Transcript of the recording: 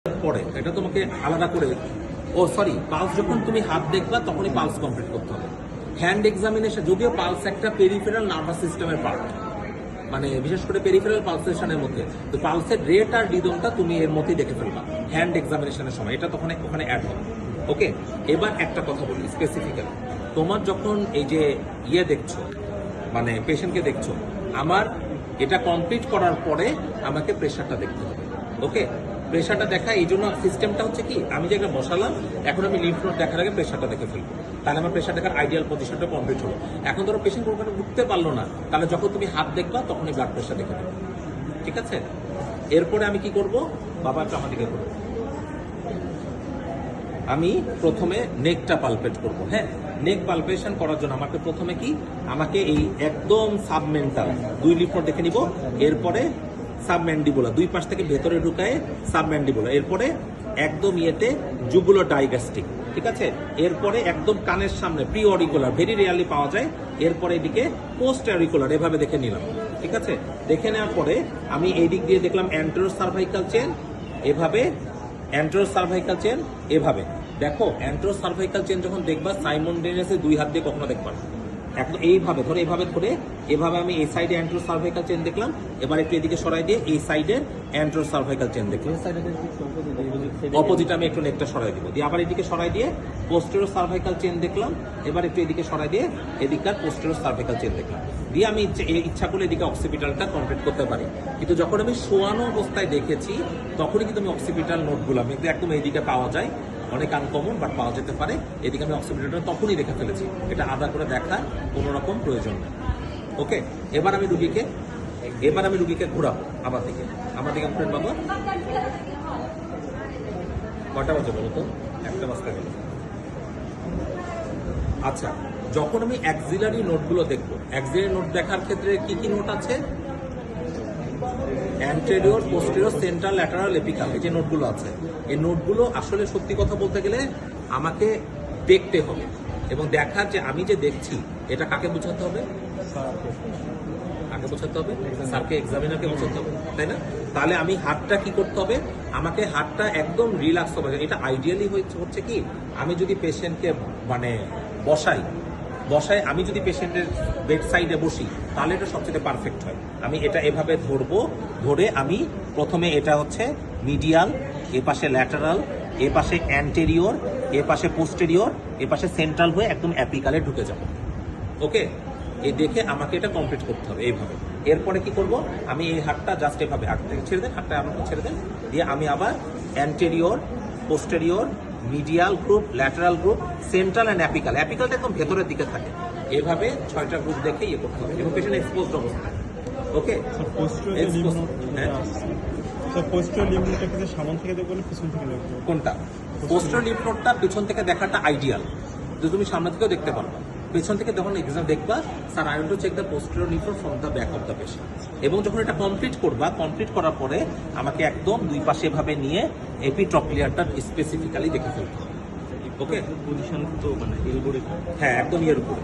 পরে এটা তোমাকে আলাদা করে পালস যখন তুমি হাত দেখবা তখনই পালস কমপ্লিট করতে হবে। হ্যান্ড এক্সামিনেশন, যদিও পালস একটা পেরিফেরাল নার্ভাস সিস্টেমের পার্ট, মানে বিশেষ করে পেরিফেরাল পালসেশনের মধ্যে, তো পালসের রেট আর রিদমটা তুমি এর মধ্যেই দেখে ফেলবা হ্যান্ড এক্সামিনেশনের সময়, এটা তখন ওখানে অ্যাড হবে। ওকে, এবার একটা কথা বলি স্পেসিফিক্যালি, তোমার যখন এই যে দেখছো, মানে পেশেন্টকে দেখছো, আমার এটা কমপ্লিট করার পরে আমাকে প্রেশারটা দেখতে হবে। ওকে, প্রেশারটা দেখা এই জন্য সিস্টেমটা হচ্ছে কি, আমি যে একটা বসালাম, এখন আমি লিম্ফ নোড দেখার আগে প্রেশারটা দেখে ফেলবো, তাহলে আমার প্রেশার দেখার আইডিয়াল পজিশনটা কমপ্লিট হলো। এখন ধরো পেশেন্ট কোনোখানে উঠতে পারলো না, তাহলে যখন তুমি হাত দেখবা তখনই ব্লাড প্রেশার দেখে দেবে। ঠিক আছে, এরপরে আমি কি করব, বাবা একটু আমার দিকে করবো, আমি প্রথমে নেকটা পালপেট করব। হ্যাঁ, নেক পালপেশন করার জন্য আমাকে প্রথমে আমাকে এই একদম সাবমেন্টাল 2 লিম্ফ নোড দেখে নিব, এরপরে সাবম্যান্ডিবুলা, দুই পাশ থেকে ভেতরে ঢুকায় সাবম্যান্ডিবুলা, এরপরে একদম জুগুলো ডাইগ্যাস্টিক। ঠিক আছে, এরপরে একদম কানের সামনে প্রি অরিকুলার, ভেরি রেয়ারলি পাওয়া যায়, এরপরে এদিকে পোস্ট অরিকুলার, এভাবে দেখে নিলাম। ঠিক আছে, দেখে নেওয়ার পরে আমি এই দিক দিয়ে দেখলাম অ্যান্টেরো সার্ভাইকাল চেন, এভাবে অ্যান্টেরো সার্ভাইকাল চেন, এভাবে দেখো। অ্যান্টেরো সার্ভাইকাল চেন যখন দেখবা সাইমনডেনিয়াসলি 2 হাত দিয়ে কখনো দেখবা না, একদম এইভাবে ধরে এভাবে আমি এই সাইডে অ্যান্টেরো সার্ভাইকাল চেন দেখলাম, এবার একটু এদিকে সরাই দিয়ে এই সাইডের অ্যান্টেরো সার্ভাইকাল চেন দেখলাম, অপোজিট আমি একটু নেকটা সরাই দিব, দিয়ে আবার এদিকে সরাই দিয়ে পোস্টেরো সার্ভাইকাল চেন দেখলাম, এবার একটু এদিকে সরাই দিয়ে এদিককার পোস্টেরো সার্ভাইকাল চেন দেখলাম, দিয়ে আমি ইচ্ছা করলে এদিকে অক্সিপিটালটা কমপ্লিট করতে পারি। কিন্তু যখন আমি শোয়ানো অবস্থায় দেখেছি তখনই কিন্তু আমি অক্সিপিটাল নোটগুলো আমি একদম এইদিকে পাওয়া যায়, অনেক আনকমন বাট পাওয়া যেতে পারে, এদিকে আমি অক্সিপিটালটা তখনই দেখে ফেলেছি, এটা আলাদা করে দেখার কোনো রকম প্রয়োজন নেই। ওকে, এবার আমি রুগীকে ঘোরাবো আমার দিকে ফ্রেন্ড বাবা, কটা বাজে বলো তো? 1টা বাজতে গেল। আচ্ছা, যখন আমি অ্যাক্সিলারি নোটগুলো দেখবো, অ্যাক্সিলারি নোট দেখার ক্ষেত্রে কি কি নোট আছে? Anterior, posterior, central, lateral, apical, এই যে নোটগুলো আছে, এই নোটগুলো আসলে সত্যি কথা বলতে গেলে আমাকে দেখতে হবে, এবং দেখার যে আমি যে দেখছি এটা কাকে বোঝাতে হবে? স্যারকে, এক্সামিনারকে বোঝাতে হবে, তাই না? তাহলে আমি হাতটা কি করতে হবে, আমাকে হাতটা একদম রিল্যাক্স হবে। এটা আইডিয়ালি হচ্ছে কি, আমি যদি পেশেন্টকে মানে বসাই, আমি যদি পেশেন্টের বেড সাইডে বসি তাহলে এটা সবচেয়ে পারফেক্ট হয়। আমি এটা এভাবে ধরে আমি প্রথমে এটা হচ্ছে মিডিয়াল, এ পাশে ল্যাটারাল, এ পাশে অ্যান্টেরিয়র, এ পাশে পোস্টেরিয়র, এ পাশে সেন্ট্রাল হয়ে একদম অ্যাপিকালে ঢুকে যাব। ওকে, এই দেখে আমাকে এটা কমপ্লিট করতে হবে এইভাবে। এরপরে কি করব, আমি এই হাতটা জাস্ট এভাবে হাত থেকে ছেড়ে দেন, হাতটা আমাকে ছেড়ে দেন, দিয়ে আমি আবার anterior, posterior, medial group, lateral group, central and অ্যাপিকালটা একদম ভেতরের দিকে থাকে, এভাবে 6টা গ্রুপ দেখে করতে হবে, এবং পেশেন্ট এক্সপোজড অবস্থায়। ওকে, কোনটা? পোস্টেরিয়র লিম্ফ নোডটা পিছন থেকে দেখাটা আইডিয়াল, যদি তুমি সামনে থেকেও দেখতে পারবা। পেছন থেকে যখন এক্সাম দেখবা, sir I want to check the posterior lymph node from the back of the patient, এবং যখন এটা কমপ্লিট করার পরে আমাকে একদম দুই পাশে ভাবে নিয়ে এপিট্রপিলিয়ারটা স্পেসিফিক্যালি দেখে ফেলতে হবে। ওকে, পজিশন তো মানে এলবোর, হ্যাঁ একদম এর উপরে।